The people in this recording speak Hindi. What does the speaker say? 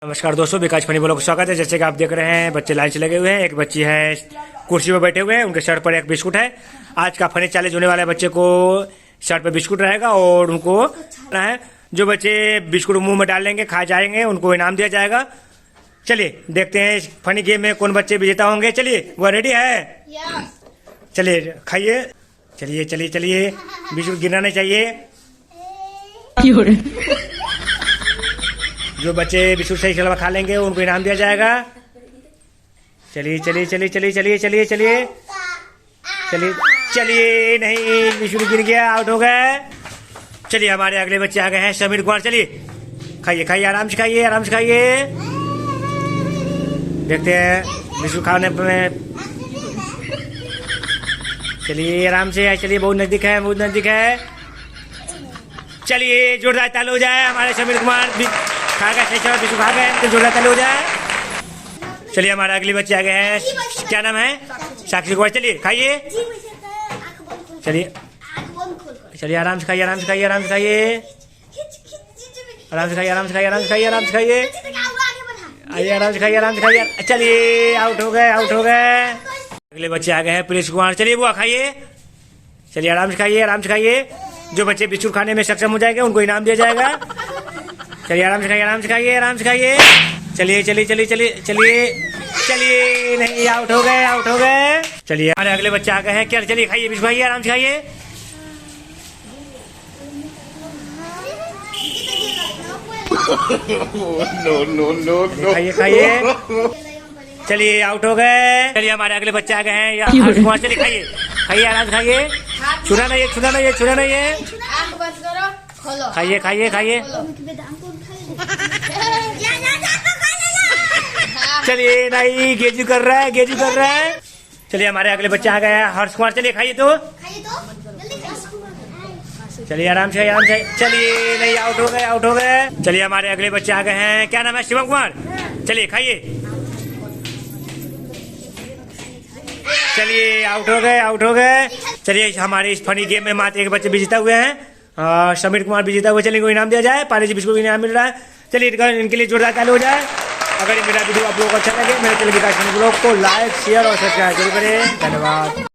नमस्कार दोस्तों, विकास फनी ब्लॉग को स्वागत है। जैसे कि आप देख रहे हैं बच्चे लाइन से लगे हुए हैं। एक बच्ची है कुर्सी पर बैठे हुए हैं, उनके सर पर एक बिस्कुट है। आज का फनी चैलेंज होने वाले बच्चे को सर पर बिस्कुट रहेगा और उनको है जो बच्चे बिस्कुट मुंह में डाल लेंगे, खा जाएंगे, उनको इनाम दिया जाएगा। चलिए देखते हैं इस फनी गेम में कौन बच्चे विजेता होंगे। चलिए, वो रेडी है? चलिए खाइए। चलिए चलिए चलिए, बिस्कुट गिरना नहीं चाहिए। जो बच्चे बिस्कुट सही से खा लेंगे उनको इनाम दिया जाएगा। चलिए चलिए चलिए चलिए चलिए चलिए चलिए चलिए चलिए, नहीं, बिस्कुट गिर गया, आउट हो गए। चलिए हमारे अगले बच्चे आ गए हैं, समीर कुमार। चलिए खाइए खाइए, आराम से खाइए, आराम से खाइए। देखते हैं बिस्कुट खाने में। चलिए आराम से, चलिए, बहुत नजदीक है, बहुत नजदीक है। चलिए जोरदार ताली हो जाए। हमारे समीर कुमार खा गए, बिस्कुट खा गए, तो जोरदार ताली हो जाए। चलिए हमारे अगले बच्चे आ गए हैं, क्या नाम है? साक्षी कुमार। चलिए खाइए। चलिए चलिए, आराम से खाइए, आराम से खाइए, आराम से खाइए, आराम से खाइए, आराम से खाइए, आराम से खाइए, आराम से खाइए, आइए, आराम से खाइए, आराम से खाइए। चलिए आउट हो गए, आउट हो गए। अगले बच्चे आ गए हैं, प्रिंस कुमार। चलिए बुआ खाइए। चलिए आराम से खाइए, आराम से खाइए। जो बच्चे बिस्कुट खाने में सक्षम हो जाएंगे उनको इनाम दिया जाएगा। चलिए आराम से खाइए, आराम से खाइए, आराम से खाइए। चलिए चलिए चलिए चलिए चलिए चलिए, नहीं, आउट हो गए, आउट हो गए। चलिए हमारे अगले बच्चे आ गए हैं, क्या? चलिए खाइए, बिस्कुट खाइए, आराम से खाइए। खाइए खाइए। चलिए आउट हो गए। चलिए हमारे अगले बच्चे आ गए हैं, हर्ष कुमार। चलिए खाइए खाइए, आराम से खाइए। छुना नहीं है, छुना नहीं है, छुना नहीं है। खाइए खाइए खाइए। चलिए, नहीं, गेजू कर रहा है, गेजू कर रहा है। चलिए हमारे अगले बच्चे आ गए हैं, हर्ष कुमार। चलिए खाइए तो। चलिए आराम से, आराम से। चलिए, नहीं, आउट हो गए, आउट हो गए। चलिए हमारे अगले बच्चे आ गए हैं, क्या नाम है? शिवम कुमार। चलिए खाइए। चलिए आउट हो गए, आउट हो गए। चलिए हमारे इस फनी गेम में मात्र एक बच्चे विजेता हुए हैं, समीर कुमार विजेता हुए। चलिए इनको इनाम दिया जाए, पानी जी बिस्कुट को इनाम मिल रहा है। चलिए इनके लिए जोरदार ताली हो जाए। अगर ये मेरा वीडियो आप लोगों को अच्छा लगे, मेरे चैनल विकास फनी ब्लॉग को लाइक, शेयर और सब्सक्राइब जरूर करें। धन्यवाद।